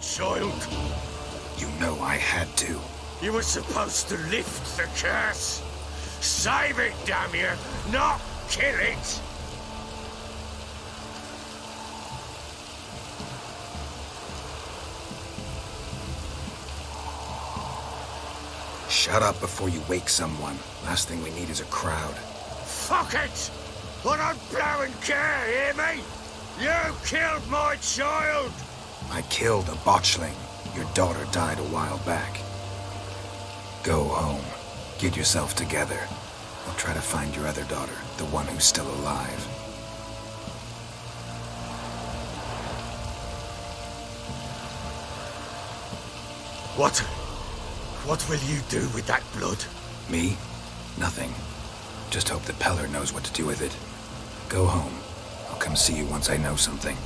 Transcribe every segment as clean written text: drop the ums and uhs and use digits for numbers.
child. You know I had to. You were supposed to lift the curse. Save it, damn you, not kill it. Shut up before you wake someone. Last thing we need is a crowd. Fuck it! I don't blow and care, hear me? You killed my child! I killed a botchling. Your daughter died a while back. Go home. Get yourself together. I'll try to find your other daughter, the one who's still alive. What will you do with that blood? Me? Nothing. Just hope that Peller knows what to do with it. Go home. I'll come see you once I know something.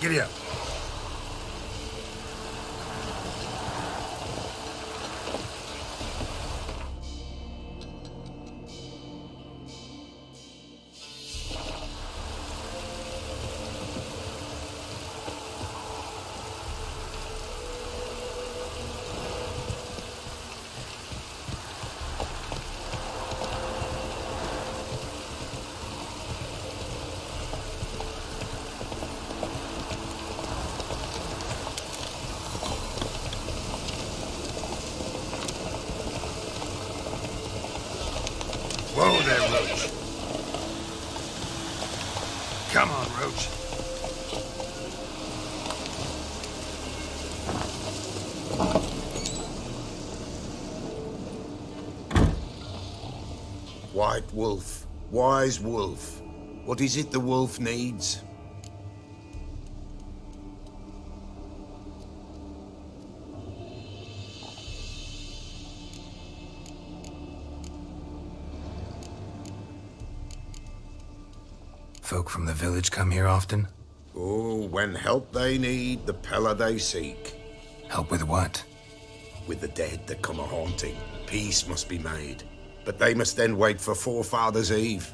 Giddy up. Whoa there, Roach. Come on, Roach. White wolf, wise wolf. What is it the wolf needs? Folk from the village come here often? Oh, when help they need, the Pella they seek. Help with what? With the dead that come a-haunting, peace must be made. But they must then wait for Forefathers' Eve.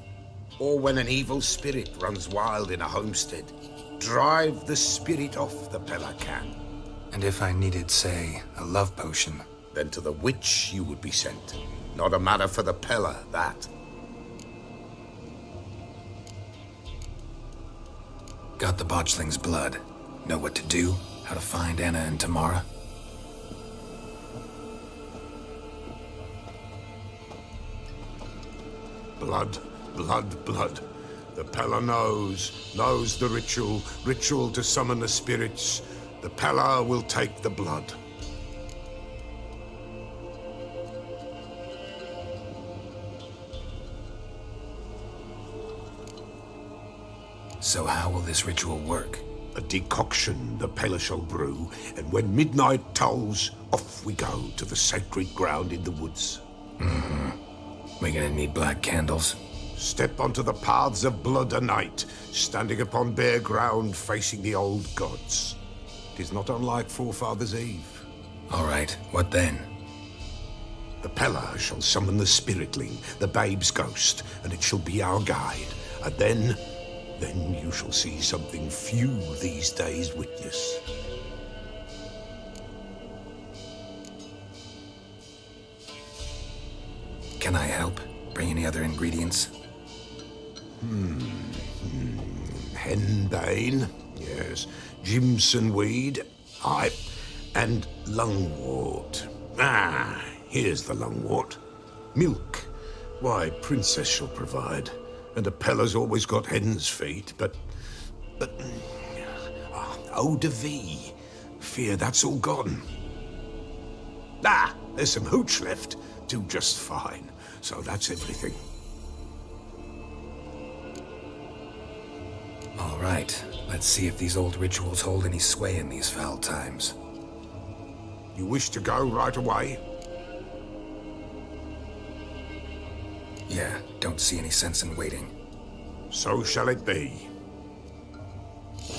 Or when an evil spirit runs wild in a homestead. Drive the spirit off the Pella can. And if I needed, say, a love potion? Then to the witch you would be sent. Not a matter for the Pella, that. Got the botchling's blood. Know what to do? How to find Anna and Tamara? Blood, blood, blood. The Pella knows the ritual to summon the spirits. The Pella will take the blood. So how will this ritual work? A decoction the Pella shall brew, and when midnight tolls, off we go to the sacred ground in the woods. We gonna need black candles? Step onto the paths of blood a night, standing upon bare ground facing the old gods. It is not unlike Forefathers' Eve. All right, what then? The Pella shall summon the spiritling, the babe's ghost, and it shall be our guide. And then you shall see something few these days witness. Can I help? Bring any other ingredients? Henbane, yes. Jimson weed, aye. And lungwort. Ah, here's the lungwort. Milk. Why, Princess shall provide. And a Pella's always got hen's feet, but eau de vie. Fear that's all gone. Ah, there's some hooch left. Do just fine. So that's everything. All right, let's see if these old rituals hold any sway in these foul times. You wish to go right away? Yeah, don't see any sense in waiting. So shall it be.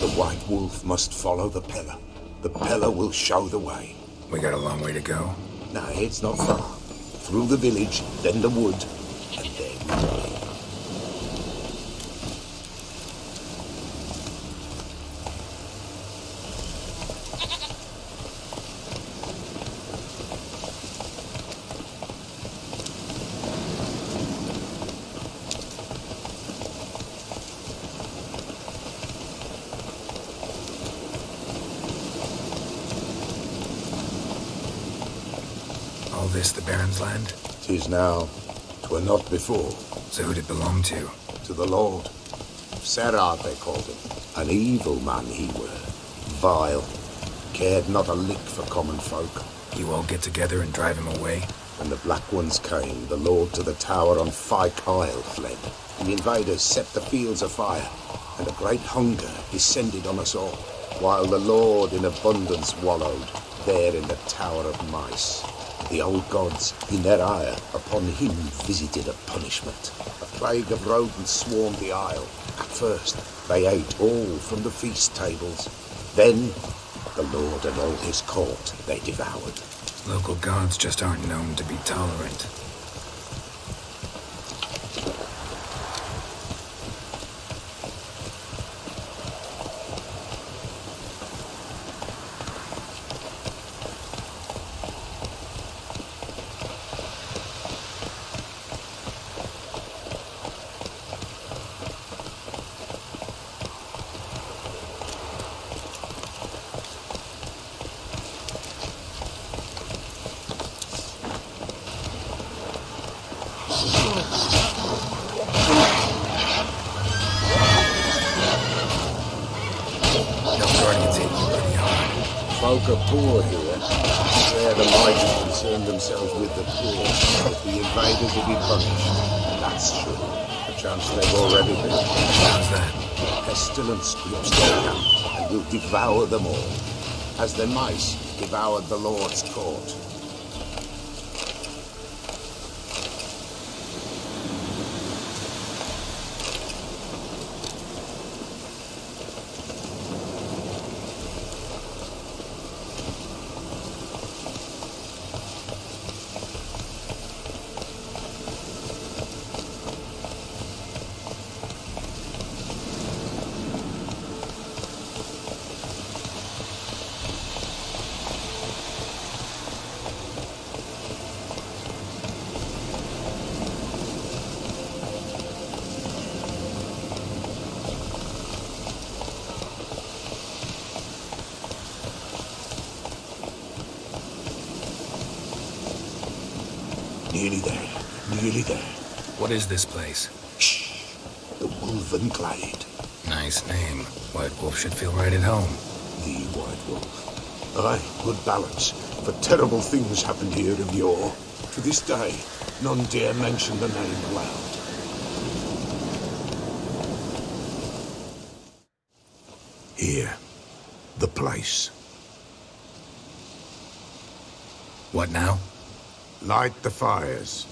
The White Wolf must follow the Pella. The Pella will show the way. We got a long way to go. No, it's not far. Through the village, then the wood, and then... All this the Baron's land? 'Tis now. 'Twere not before. So who'd it belong to? To the Lord. Serra, they called him. An evil man he were. Vile. Cared not a lick for common folk. You all get together and drive him away? When the Black Ones came, the Lord to the tower on Fyke Isle fled. The invaders set the fields afire, and a great hunger descended on us all, while the Lord in abundance wallowed, there in the Tower of Mice. The old gods, in their ire, upon him visited a punishment. A plague of rodents swarmed the isle. At first, they ate all from the feast tables. Then, the Lord and all his court they devoured. Local gods just aren't known to be tolerant. folk are poor here. Where the mighty concern themselves with the poor, if the invaders will be punished. That's true. Perchance they've already been. How's that? Pestilence grips their camp and will devour them all, as the mice devoured the Lord's court. Nearly there. Nearly there. What is this place? Shh. The Wolven Glade. Nice name. White Wolf should feel right at home. The White Wolf. Aye, good balance. For terrible things happened here of yore. To this day, none dare mention the name aloud. Here. The place. What now? Light the fires.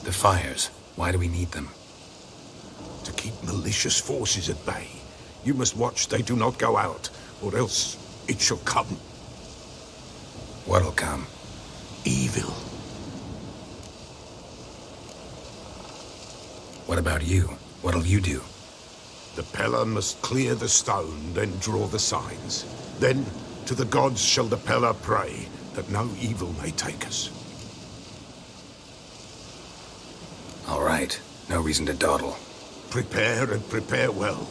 The fires. Why do we need them? To keep malicious forces at bay. You must watch they do not go out, or else it shall come. What'll come? Evil. What about you? What'll you do? The Peller must clear the stone, then draw the signs. Then, to the gods shall the Peller pray, that no evil may take us. All right. No reason to dawdle. Prepare and prepare well.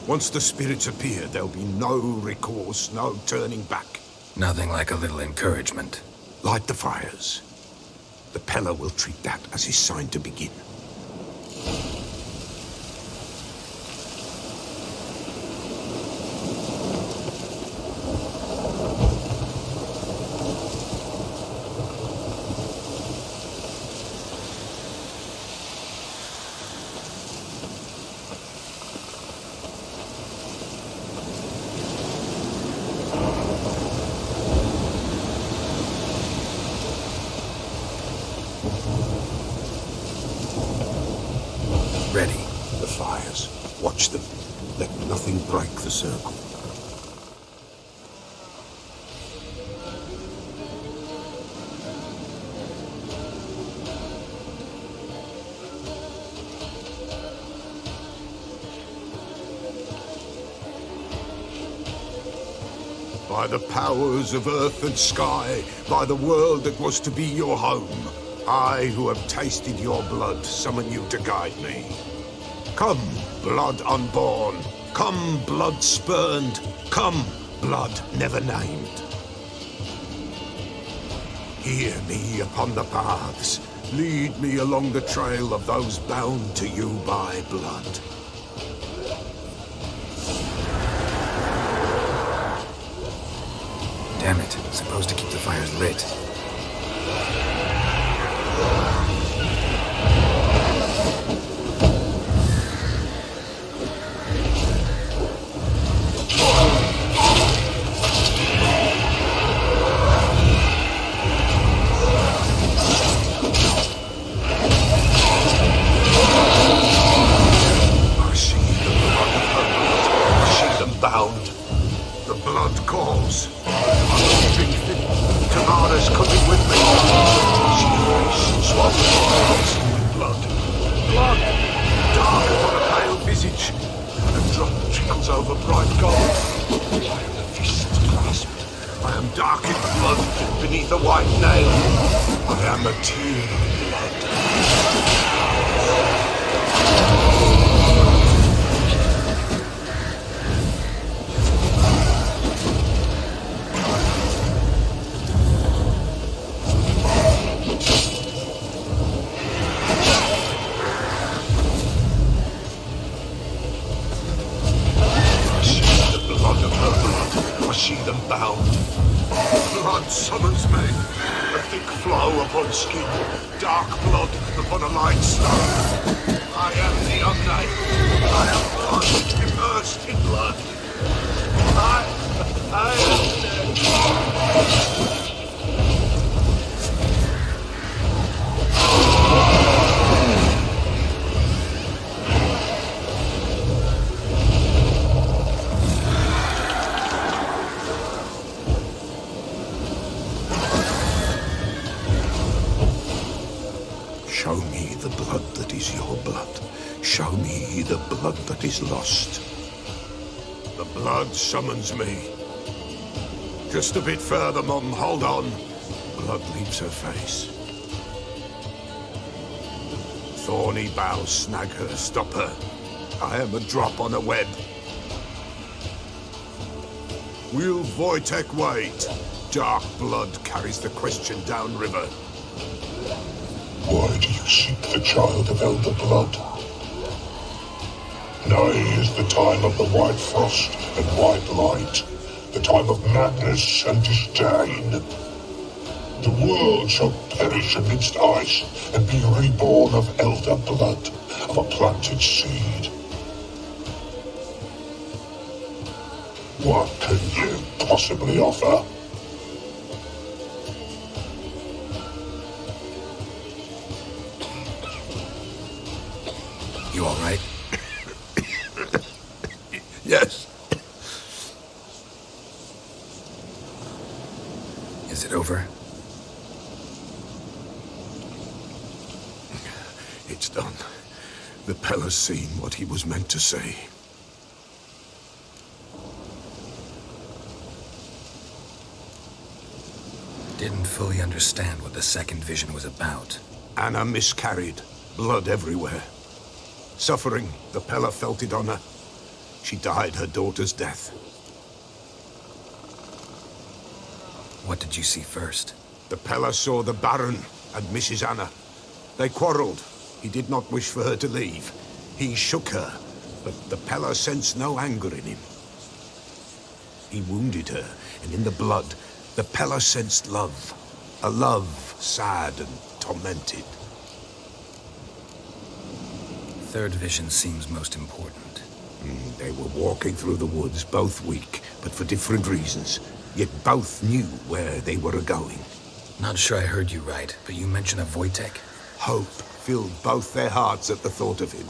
Once the spirits appear, there'll be no recourse, no turning back. Nothing like a little encouragement. Light the fires. The Peller will treat that as his sign to begin. Ready. The fires. Watch them. Let nothing break the circle. By the powers of earth and sky, by the world that was to be your home, I, who have tasted your blood, summon you to guide me. Come, blood unborn. Come, blood spurned. Come, blood never named. Hear me upon the paths. Lead me along the trail of those bound to you by blood. Damn it. Supposed to keep the fires lit. Bound. The blood calls. Tamara's coming with me. She face swallowed with blood. Blood! Dark upon a pale visage. A drop trickles over bright gold. I am the fist clasped. I am dark in blood beneath a white nail. I am a tear of blood. see them bound. Blood summons me. A thick flow upon skin, dark blood upon a light stone. I am the unnamed. I am blood, immersed in blood. I am dead. Show me the blood that is your blood. Show me the blood that is lost. The blood summons me. Just a bit further, Mum. Hold on. Blood leaves her face. Thorny boughs snag her, stop her. I am a drop on a web. Will Wojtek wait? Dark blood carries the question downriver. Why do you seek the child of elder blood? Nigh is the time of the white frost and white light, the time of madness and disdain. The world shall perish amidst ice and be reborn of elder blood, of a planted seed. What can you possibly offer? You all right? Yes. Is it over? It's done. The Pella's seen what he was meant to see. Didn't fully understand what the second vision was about. Anna miscarried. Blood everywhere. Suffering, the Pella felt it on her. She died her daughter's death. What did you see first? The Pella saw the Baron and Mrs. Anna. They quarreled. He did not wish for her to leave. He shook her, but the Pella sensed no anger in him. He wounded her, and in the blood, the Pella sensed love. A love sad and tormented. Third vision seems most important. They were walking through the woods, both weak, but for different reasons. Yet both knew where they were going. Not sure I heard you right, but you mentioned a Wojtek? Hope filled both their hearts at the thought of him.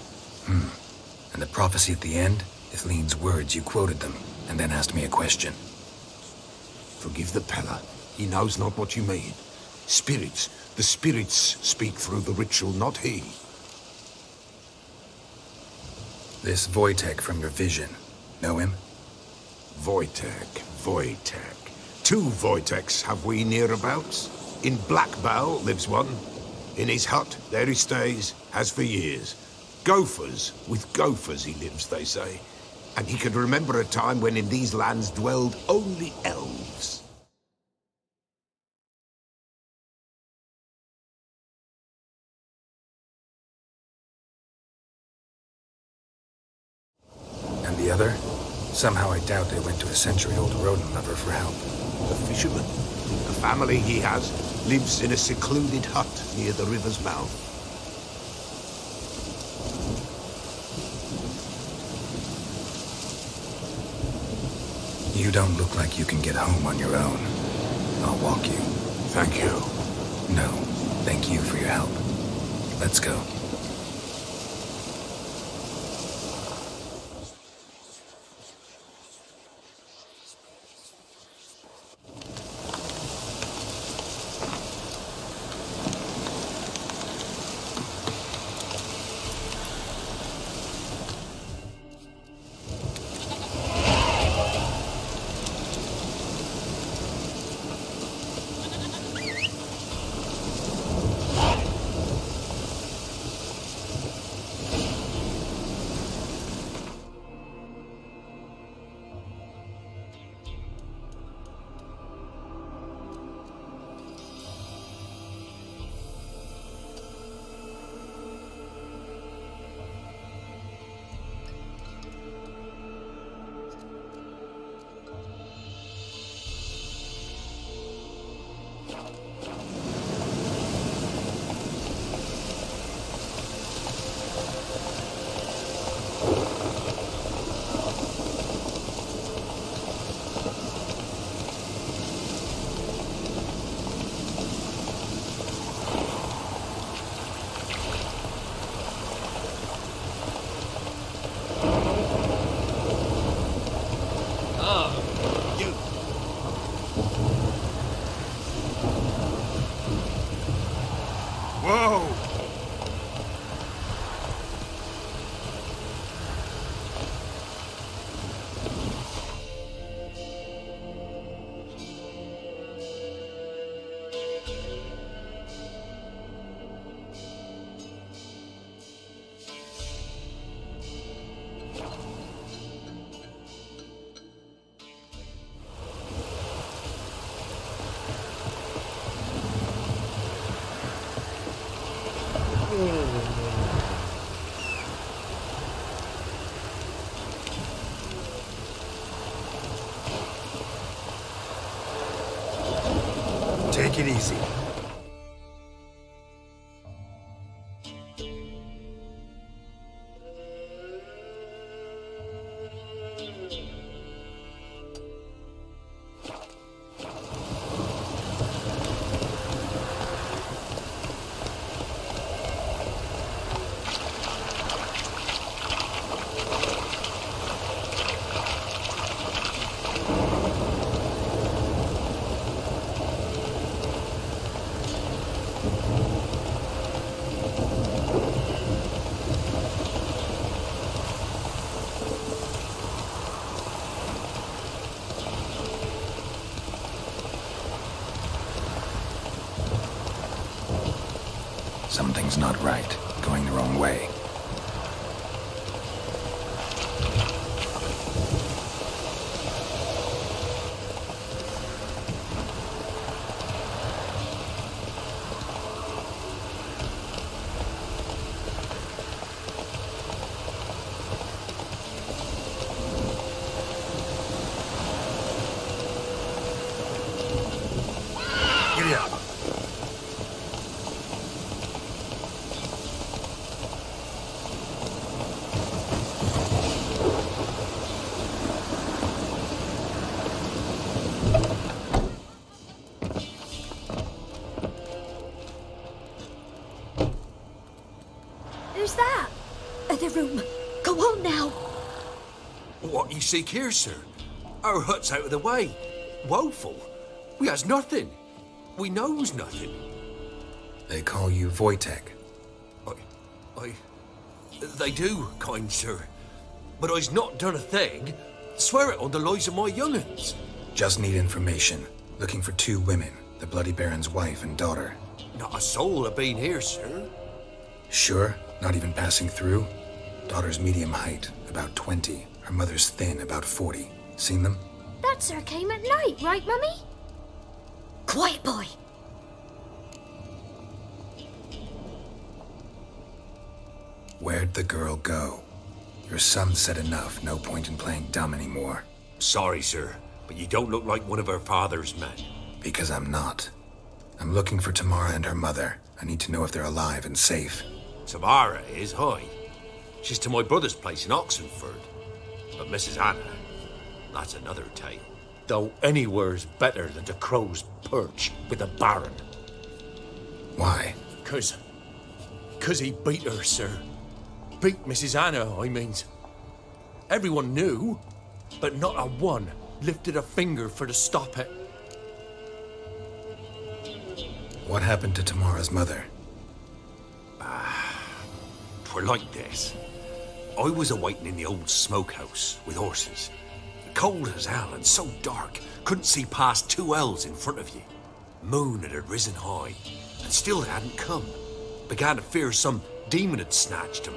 And the prophecy at the end? If Lean's words, you quoted them, and then asked me a question. Forgive the Pella. He knows not what you mean. Spirits. The spirits speak through the ritual, not he. This Wojtek from your vision. Know him? Wojtek. Two Wojteks have we nearabouts. In Blackbow lives one. In his hut, there he stays, has for years. Gophers, with gophers he lives, they say. And he could remember a time when in these lands dwelled only elves. And the other? Somehow I doubt they went to a century-old rodent lover for help. The fisherman. The family he has lives in a secluded hut near the river's mouth. You don't look like you can get home on your own. I'll walk you. Thank you. No, thank you for your help. Let's go. Take it easy. Something's not right. Going the wrong way. Giddy up. Who's that? Other room. Go on now. What you seek here, sir? Our hut's out of the way. Woeful. We has nothing. We knows nothing. They call you Wojtek. They do, kind sir. But I's not done a thing. Swear it on the lives of my young'uns. Just need information. Looking for 2 women. The Bloody Baron's wife and daughter. Not a soul have been here, sir. Sure? Not even passing through? Daughter's medium height, about 20. Her mother's thin, about 40. Seen them? That sir came at night, right, Mummy? Quiet, boy. Where'd the girl go? Your son said enough. No point in playing dumb anymore. Sorry, sir, but you don't look like one of her father's men. Because I'm not. I'm looking for Tamara and her mother. I need to know if they're alive and safe. Tamara is, hi. She's to my brother's place in Oxenford. But Mrs. Anna, that's another tale. Though anywhere's better than the Crow's Perch with the Baron. Why? 'Cause he beat her, sir. Beat Mrs. Anna, I means. Everyone knew, but not a one lifted a finger for to stop it. What happened to Tamara's mother? 'Twere like this. I was awaiting in the old smokehouse with horses. Cold as hell and so dark, couldn't see past 2 ells in front of you. Moon had risen high, and still they hadn't come. Began to fear some demon had snatched them.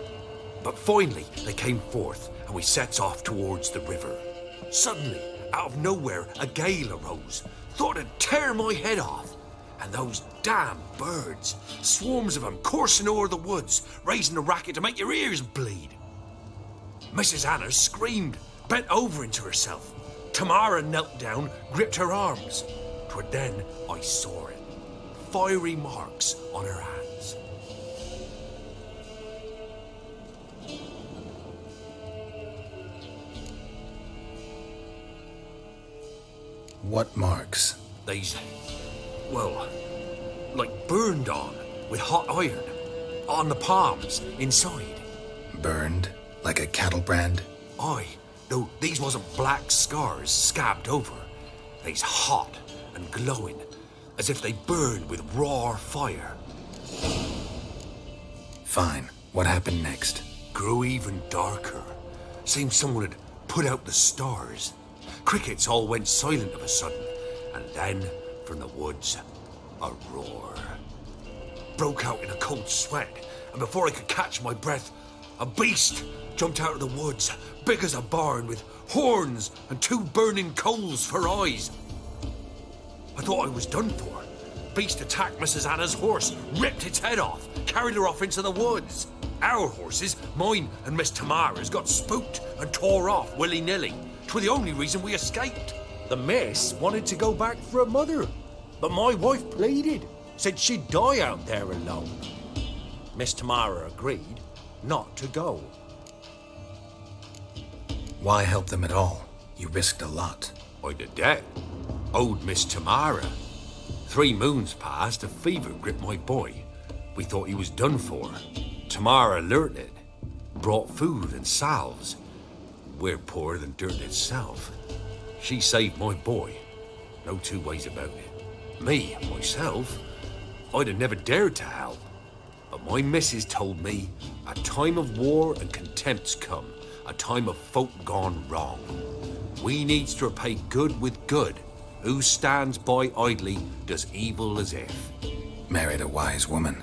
But finally they came forth, and we sets off towards the river. Suddenly, out of nowhere, a gale arose. Thought it'd tear my head off. And those damn birds, swarms of them coursing o'er the woods, raising a racket to make your ears bleed. Mrs. Anna screamed, bent over into herself. Tamara knelt down, gripped her arms. 'Twere then I saw it. Fiery marks on her hands. What marks? They's, well, like burned on with hot iron. On the palms, inside. Burned? Like a cattle brand? Aye, though these wasn't black scars scabbed over. They's hot and glowing, as if they burned with raw fire. Fine. What happened next? Grew even darker. Seemed someone had put out the stars. Crickets all went silent of a sudden, and then, from the woods, a roar. Broke out in a cold sweat, and before I could catch my breath, a beast jumped out of the woods, big as a barn, with horns and 2 burning coals for eyes. I thought I was done for. Beast attacked Mrs. Anna's horse, ripped its head off, carried her off into the woods. Our horses, mine and Miss Tamara's, got spooked and tore off willy-nilly. 'Twere the only reason we escaped. The miss wanted to go back for her mother. But my wife pleaded, said she'd die out there alone. Miss Tamara agreed not to go. Why help them at all? You risked a lot. I'd a debt. Owed Miss Tamara. 3 moons passed, a fever gripped my boy. We thought he was done for. Tamara alerted, brought food and salves. We're poorer than dirt itself. She saved my boy. No 2 ways about it. Me, myself, I'd have never dared to help. But my missus told me a time of war and contempt's come, a time of folk gone wrong. We needs to repay good with good. Who stands by idly does evil as if. Married a wise woman.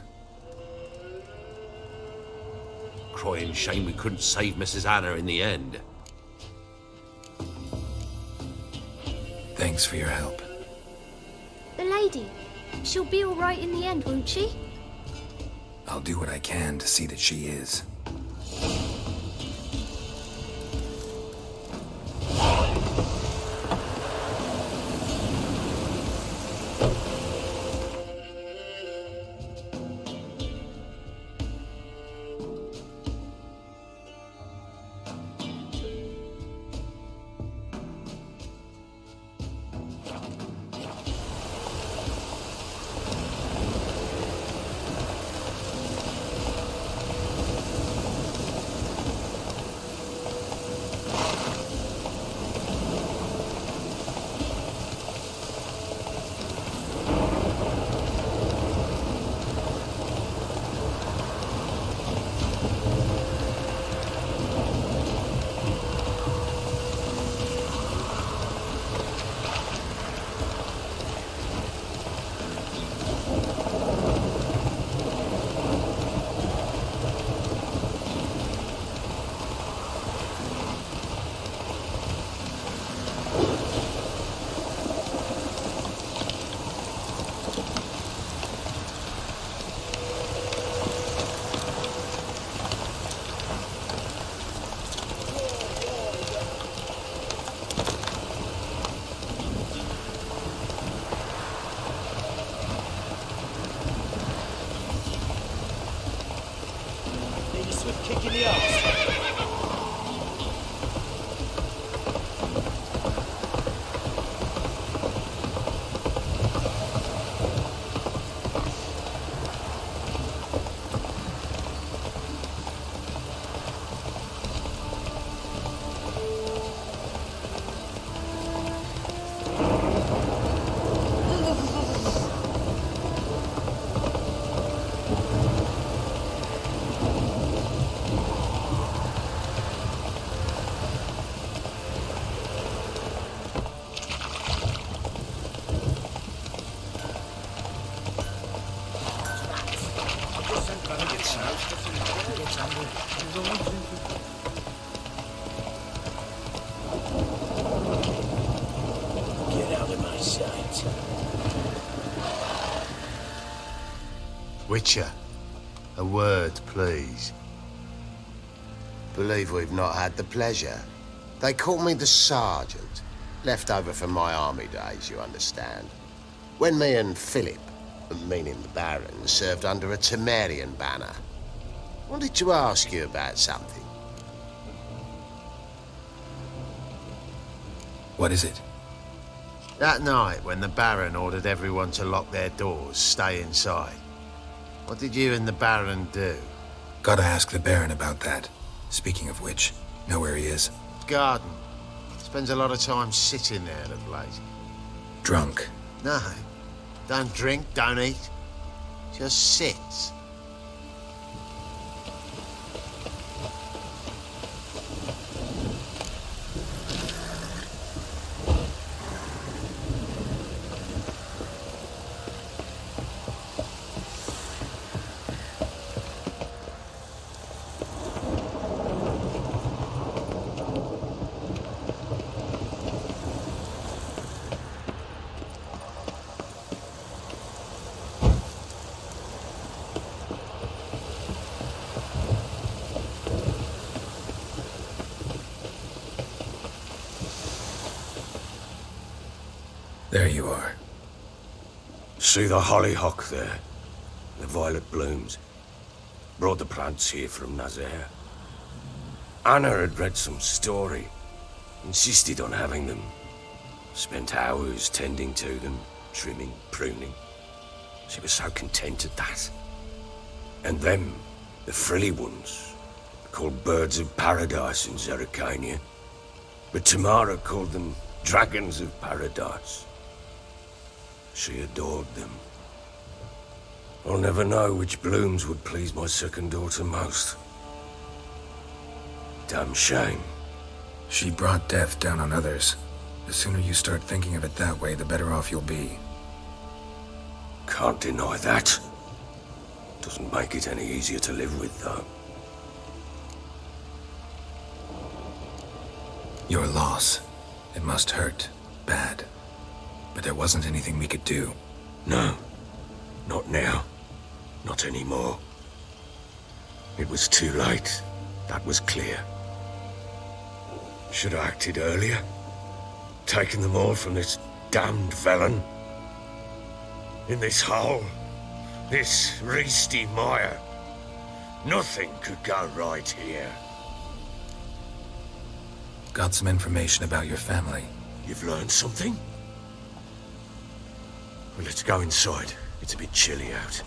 Crying shame we couldn't save Mrs. Anna in the end. Thanks for your help. The lady. She'll be all right in the end, won't she? I'll do what I can to see that she is. Witcher, a word, please. Believe we've not had the pleasure. They call me the Sergeant. Left over from my army days, you understand. When me and Philip, meaning the Baron, served under a Temerian banner. Wanted to ask you about something. What is it? That night when the Baron ordered everyone to lock their doors, stay inside. What did you and the Baron do? Gotta ask the Baron about that. Speaking of which, know where he is? Garden. Spends a lot of time sitting there of late. Drunk. No. Don't drink, don't eat. Just sits. There you are. See the hollyhock there? The violet blooms. Brought the plants here from Nazaire. Anna had read some story. Insisted on having them. Spent hours tending to them, trimming, pruning. She was so content at that. And them, the frilly ones, called birds of paradise in Zerrikania. But Tamara called them dragons of paradise. She adored them. I'll never know which blooms would please my second daughter most. Damn shame. She brought death down on others. The sooner you start thinking of it that way, the better off you'll be. Can't deny that. Doesn't make it any easier to live with, though. Your loss. It must hurt. Bad. But there wasn't anything we could do. No. Not now. Not anymore. It was too late. That was clear. Should have acted earlier. Taken them all from this damned felon. In this hole. This reesty mire. Nothing could go right here. Got some information about your family. You've learned something? Well, let's go inside. It's a bit chilly out.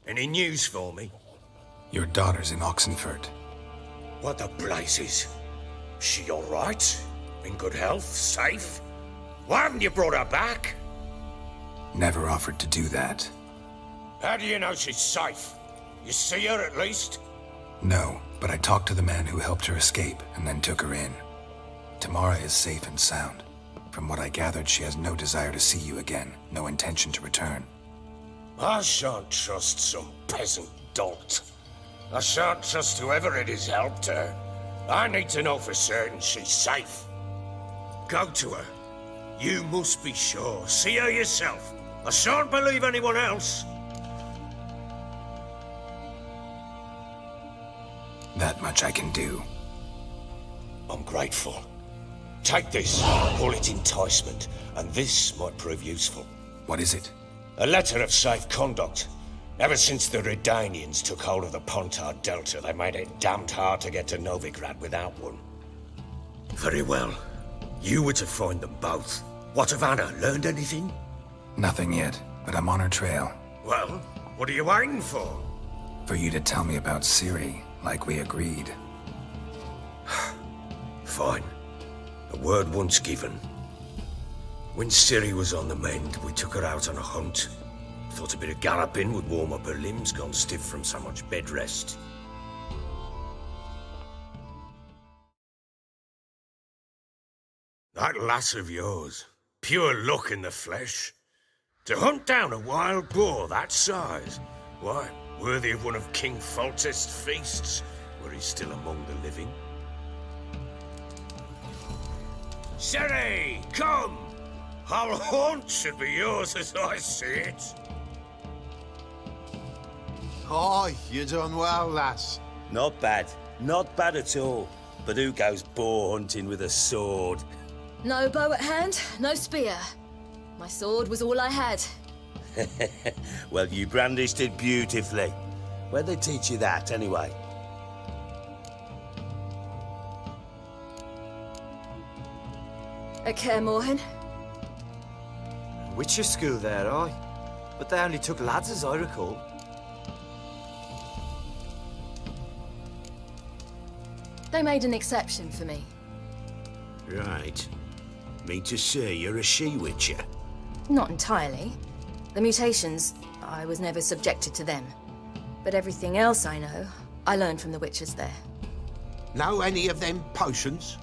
Any news for me? Your daughter's in Oxenfurt. What the blazes? She all right? In good health? Safe? Why haven't you brought her back? Never offered to do that. How do you know she's safe? You see her at least? No, but I talked to the man who helped her escape and then took her in. Tamara is safe and sound. From what I gathered, she has no desire to see you again, no intention to return. I shan't trust some peasant dolt. I shan't trust whoever it is helped her. I need to know for certain she's safe. Go to her. You must be sure. See her yourself. I shan't believe anyone else. That much I can do. I'm grateful. Take this, call it enticement, and this might prove useful. What is it? A letter of safe conduct. Ever since the Redanians took hold of the Pontar Delta, they made it damned hard to get to Novigrad without one. Very well. You were to find them both. What of Anna? Learned anything? Nothing yet, but I'm on her trail. Well, what are you waiting for? For you to tell me about Ciri, like we agreed. Fine. A word once given. When Ciri was on the mend, we took her out on a hunt. Thought a bit of galloping would warm up her limbs, gone stiff from so much bed rest. That lass of yours, pure luck in the flesh. To hunt down a wild boar that size, why, worthy of one of King Foltest's feasts, were he still among the living. Ciri, come! Our haunt should be yours as I see it. Aye, you done well, lass. Not bad. Not bad at all. But who goes boar hunting with a sword? No bow at hand, no spear. My sword was all I had. Well, you brandished it beautifully. Where'd they teach you that, anyway? At Kaer Morhen. Witcher school there, aye. But they only took lads, as I recall. They made an exception for me. Right. Mean to say you're a she-witcher? Not entirely. The mutations, I was never subjected to them. But everything else I know, I learned from the witches there. Know any of them potions?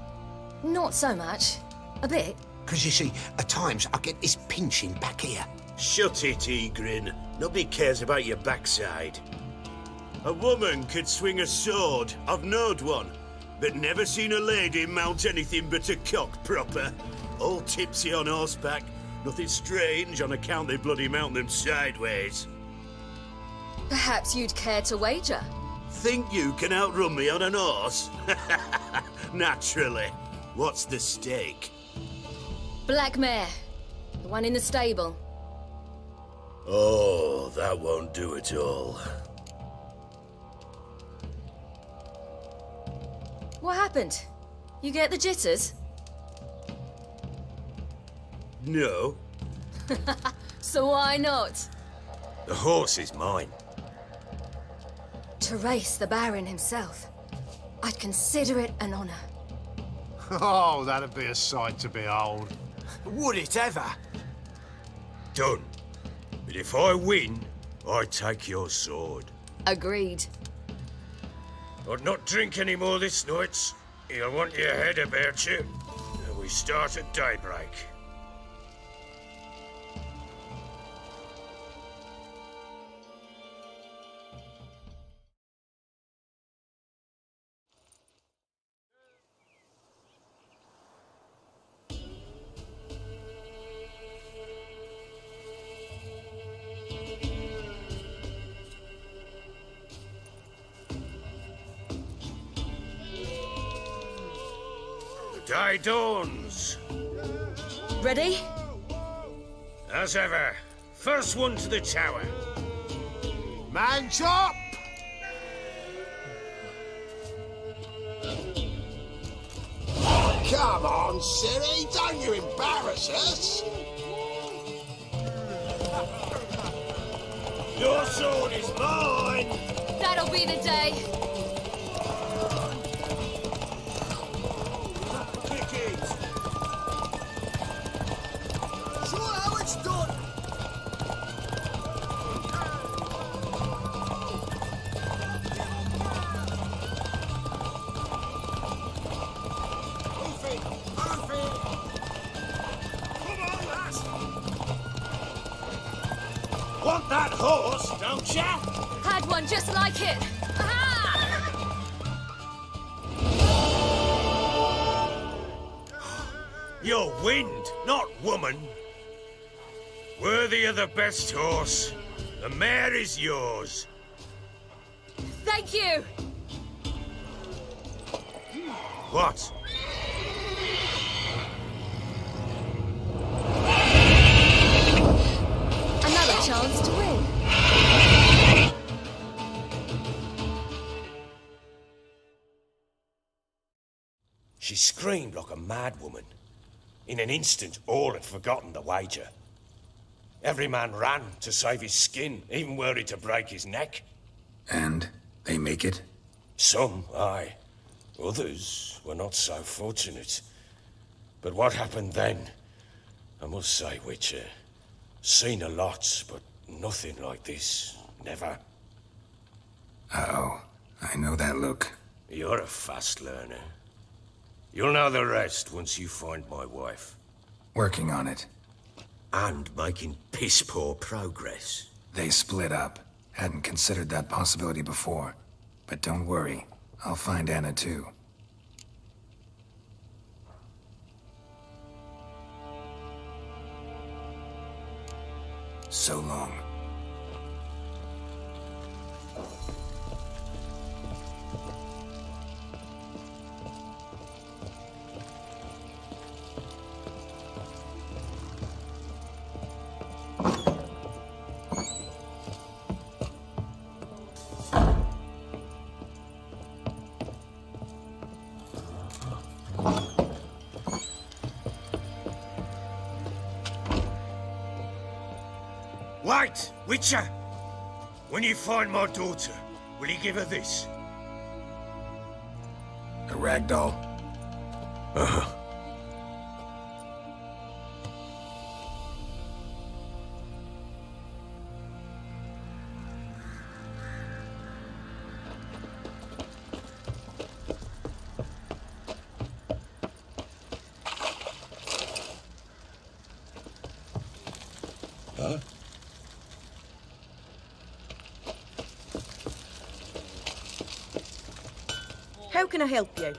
Not so much. A bit. Because you see, at times I get this pinching back here. Shut it, Egrin. Nobody cares about your backside. A woman could swing a sword. I've knowed one. But never seen a lady mount anything but a cock proper. All tipsy on horseback. Nothing strange on account they bloody mount them sideways. Perhaps you'd care to wager? think you can outrun me on an horse? Naturally. What's the stake? Black mare. The one in the stable. Oh, that won't do it all. What happened? You get the jitters? No. So why not? The horse is mine. To race the Baron himself. I'd consider it an honor. Oh, that'd be a sight to behold. Would it ever? Done. But if I win, I take your sword. Agreed. I'd not drink any more this night. You'll want your head about you. And we start at daybreak. The day dawns. Ready? As ever, first one to the tower. Man chop! Come on, Siri, don't you embarrass us. Your sword is mine! That'll be the day. Kick it! Show how it's done. Want that horse, don't ya? Had one just like it. Aha! You're wind, not woman. Worthy of the best horse. The mare is yours. Thank you. What? Another chance to win. She screamed like a mad woman. In an instant, all had forgotten the wager. Every man ran to save his skin, even were it to break his neck. And they make it? Some, aye. Others were not so fortunate. But what happened then? I must say, Witcher, seen a lot, but nothing like this. Never. Uh-oh. I know that look. You're a fast learner. You'll know the rest once you find my wife. Working on it. And making piss-poor progress. They split up. Hadn't considered that possibility before. But don't worry. I'll find Anna too. So long. Wait, Witcher! When you find my daughter, will you give her this? A ragdoll? Uh-huh. Huh? How can I help you?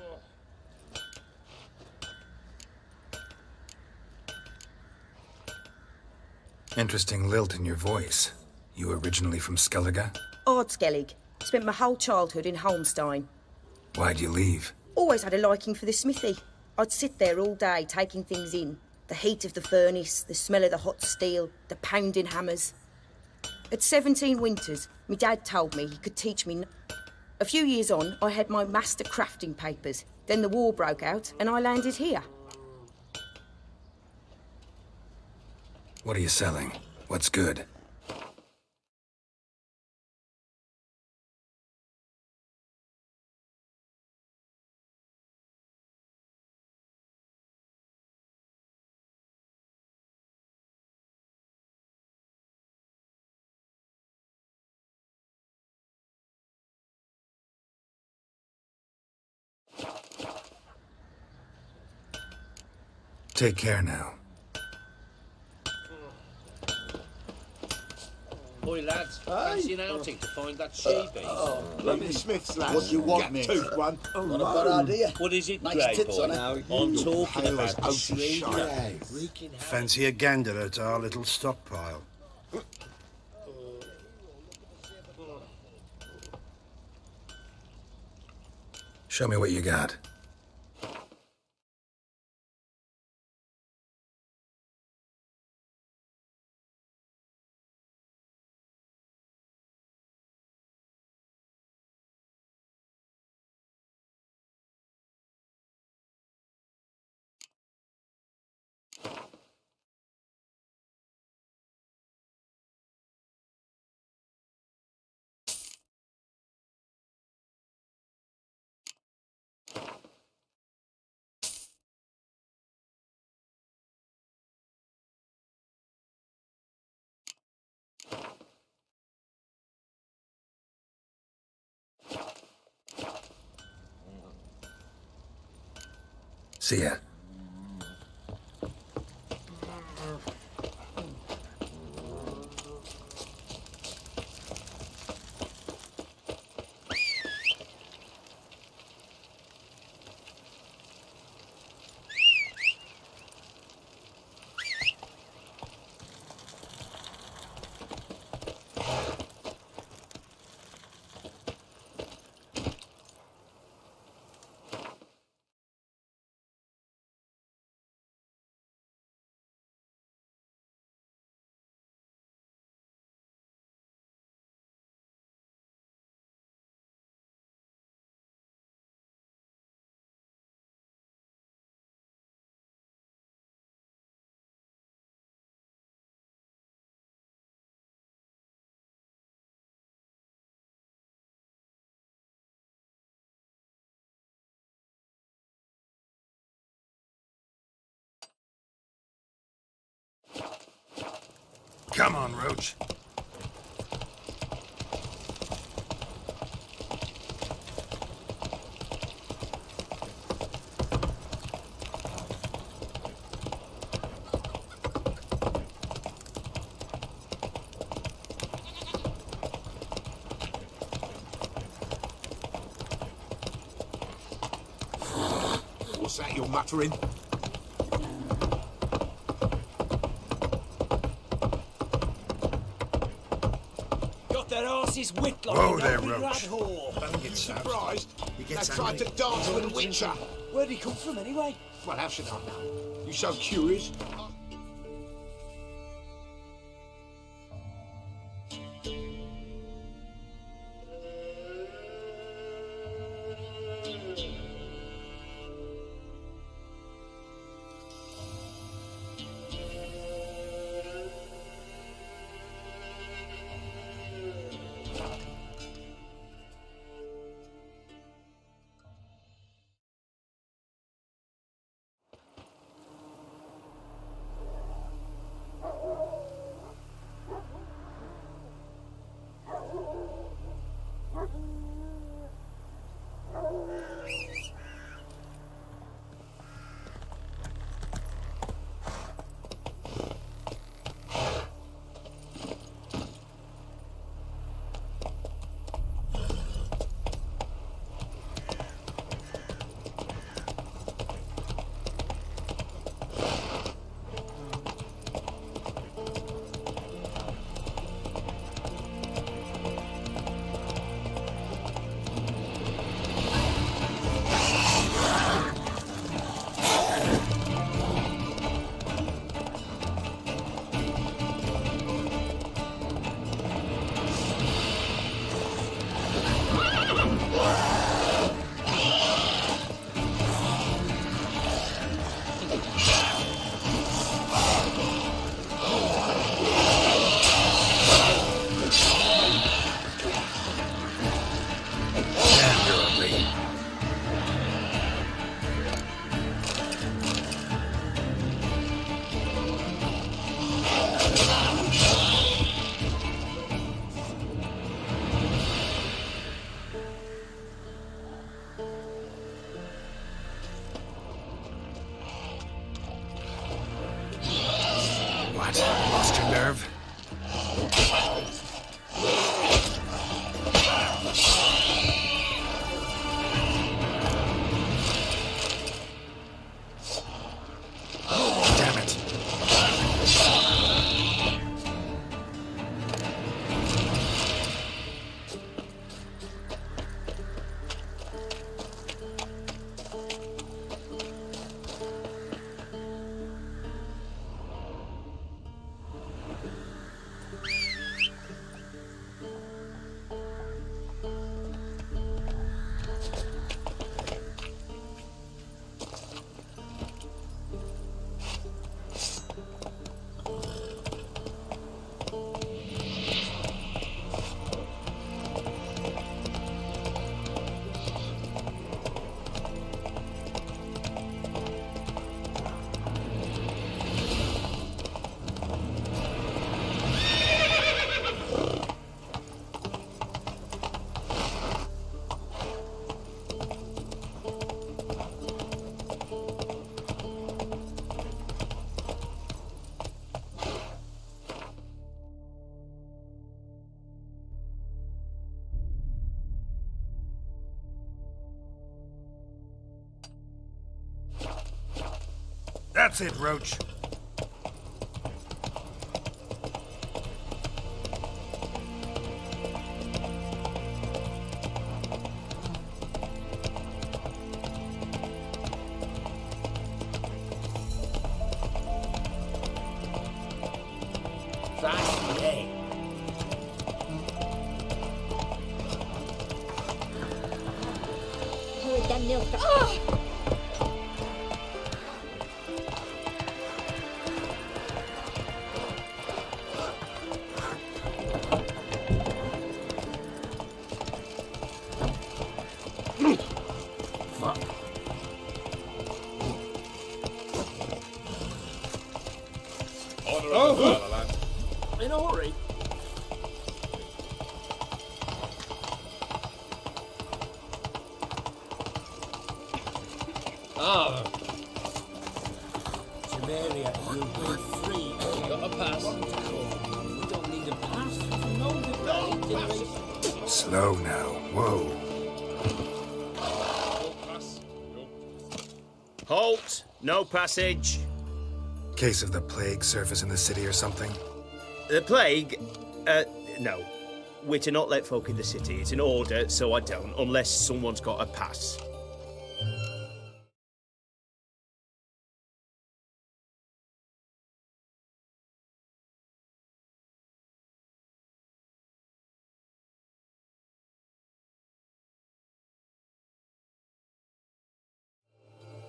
Interesting lilt in your voice. You originally from Skellige? Ard Skellig. Spent my whole childhood in Holmstein. Why'd you leave? Always had a liking for the smithy. I'd sit there all day taking things in. The heat of the furnace, the smell of the hot steel, the pounding hammers. At 17 winters, my dad told me he could teach me. A few years on, I had my master crafting papers. Then the war broke out and I landed here. What are you selling? What's good? Take care now. Boy, lads, fancy an outing to find that she-beast? Bloody Smith's lads. What do you want, mate? Tooth one. Not a bad idea. What is it, Nice Grey tits boy? on it. I'm talking pale about as the oaty Shrieker. shite. Wreaking havoc. Fancy a gander at our little stockpile. Show me what you got. See ya. Come on, Roach. What's that you're muttering? Their asses whipped like Whoa an there, ugly Roach. rat whore. Don't get Surprised? He They gets tried to dance with a witcher. Where'd he come from anyway? Well, how should I know? You so curious? That's it, Roach. In a hurry. Ah. Samaria, you'll be free. You got a pass. We don't need a pass. No pass. Slow now. Whoa. Halt! No passage. Case of the plague surface in the city or something? The plague? No. We're to not let folk in the city. It's an order, so I don't, unless someone's got a pass.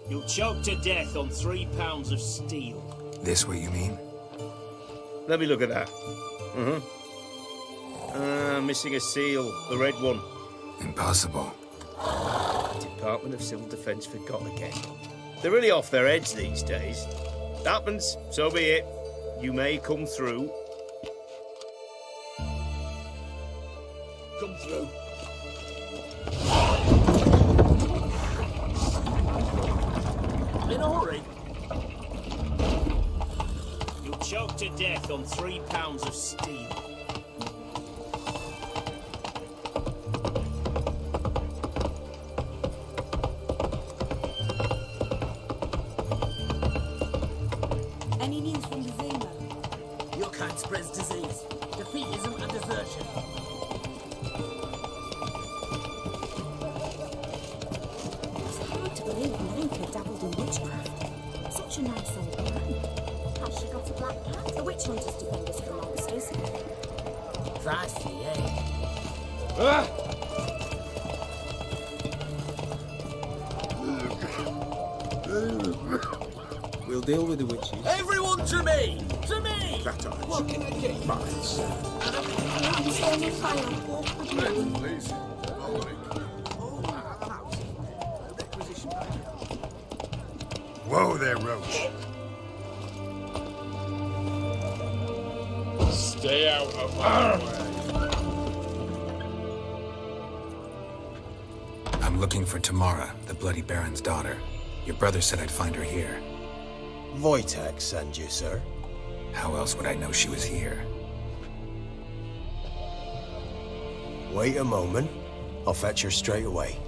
You'll choke to death on 3 pounds of steel. This what you mean? Let me look at that. Missing a seal. The red one. Impossible. Department of Civil Defence forgot again. They're really off their heads these days. Happens, so be it. You may come through. Come through. In a hurry. You'll choke to death on 3 pounds of steel. Any news from the Zima? Your kind spreads disease, defeatism and desertion. It's hard to believe Nanka dabbled in witchcraft. Such a nice old man. Has she got a black cat? The witch hunters defend us from monsters. Feisty, eh? We'll deal with the witches. Everyone to me! To me! That eyes. What can I do? Miles. Please. Whoa there, Roach. Stay out of my way. I'm looking for Tamara, the Bloody Baron's daughter. Your brother said I'd find her here. Wojtek sent you, sir. How else would I know she was here? Wait a moment. I'll fetch her straight away.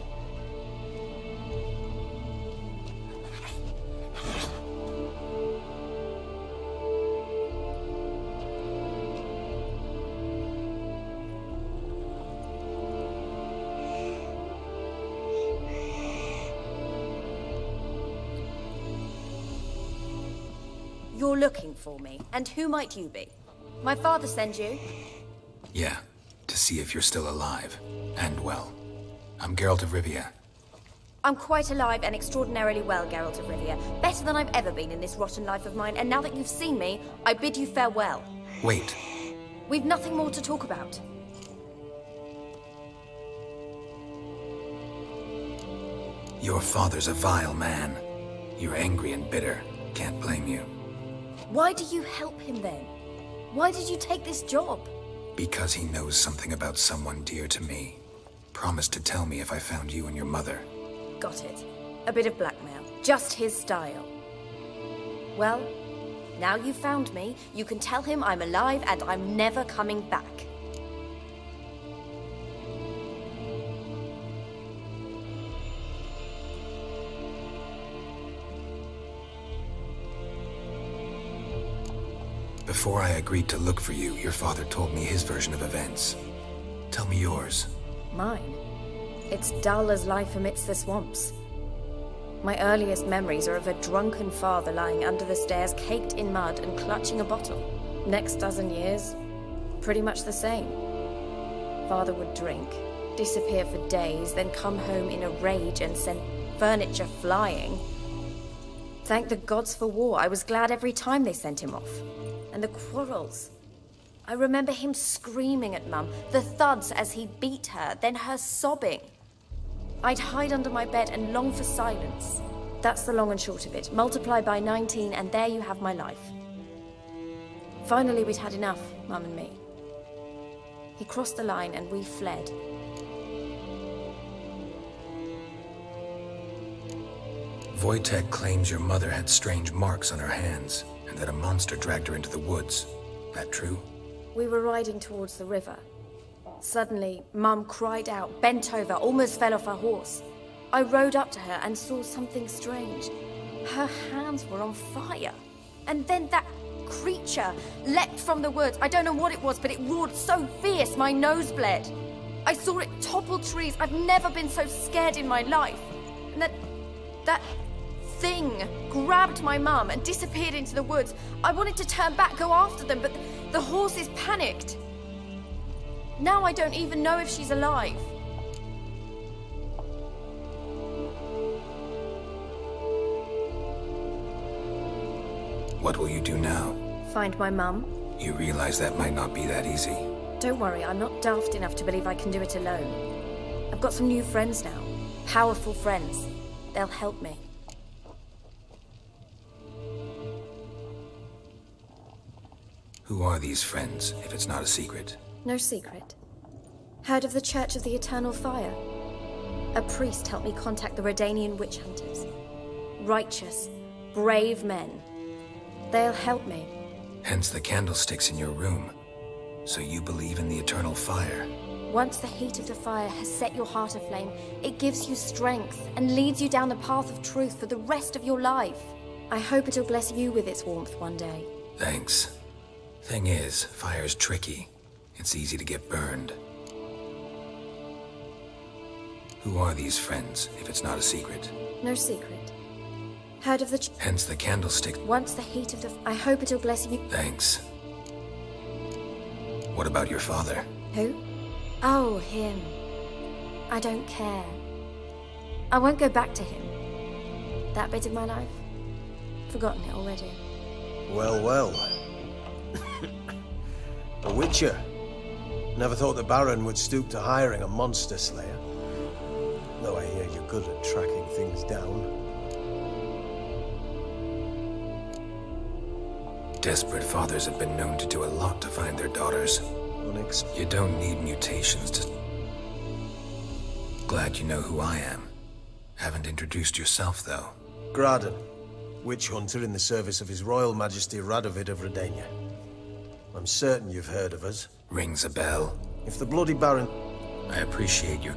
You're looking for me, and who might you be? My father sent you? Yeah, to see if you're still alive. And well. I'm Geralt of Rivia. I'm quite alive and extraordinarily well, Geralt of Rivia. Better than I've ever been in this rotten life of mine, and now that you've seen me, I bid you farewell. Wait. We've nothing more to talk about. Your father's a vile man. You're angry and bitter. Can't blame you. Why do you help him then? Why did you take this job? Because he knows something about someone dear to me. Promised to tell me if I found you and your mother. Got it. A bit of blackmail. Just his style. Well, now you've found me, you can tell him I'm alive and I'm never coming back. Before I agreed to look for you, your father told me his version of events. Tell me yours. Mine? It's dull as life amidst the swamps. My earliest memories are of a drunken father lying under the stairs, caked in mud and clutching a bottle. Next dozen years, pretty much the same. Father would drink, disappear for days, then come home in a rage and send furniture flying. Thank the gods for war. I was glad every time they sent him off. And the quarrels. I remember him screaming at Mum, the thuds as he beat her, then her sobbing. I'd hide under my bed and long for silence. That's the long and short of it. Multiply by 19 and there you have my life. Finally, we'd had enough, Mum and me. He crossed the line and we fled. Wojtek claims your mother had strange marks on her hands, and that a monster dragged her into the woods. That true? We were riding towards the river. Suddenly, Mum cried out, bent over, almost fell off her horse. I rode up to her and saw something strange. Her hands were on fire. And then that creature leapt from the woods. I don't know what it was, but it roared so fierce, my nose bled. I saw it topple trees. I've never been so scared in my life. And that thing grabbed my mum and disappeared into the woods. I wanted to turn back, go after them, but the horses panicked. Now I don't even know if she's alive. What will you do now? Find my mum. You realize that might not be that easy. Don't worry, I'm not daft enough to believe I can do it alone. I've got some new friends now. Powerful friends. They'll help me. Who are these friends, if it's not a secret? No secret. Heard of the Church of the Eternal Fire? A priest helped me contact the Redanian witch hunters. Righteous, brave men. They'll help me. Hence the candlesticks in your room. So you believe in the eternal fire? Once the heat of the fire has set your heart aflame, it gives you strength and leads you down the path of truth for the rest of your life. I hope it'll bless you with its warmth one day. Thanks. Thing is, fire's tricky. It's easy to get burned. Who are these friends, if it's not a secret? No secret. Heard of the Hence the candlestick. Once the heat of the... I hope it'll bless you. Thanks. What about your father? Who? Oh, him. I don't care. I won't go back to him. That bit of my life? Forgotten it already. Well, well. A witcher. Never thought the Baron would stoop to hiring a monster slayer. Though I hear you're good at tracking things down. Desperate fathers have been known to do a lot to find their daughters. You don't need mutations to... Glad you know who I am. Haven't introduced yourself, though. Graden, witch hunter in the service of His Royal Majesty Radovid of Redania. I'm certain you've heard of us. Rings a bell. If the Bloody Baron... I appreciate your...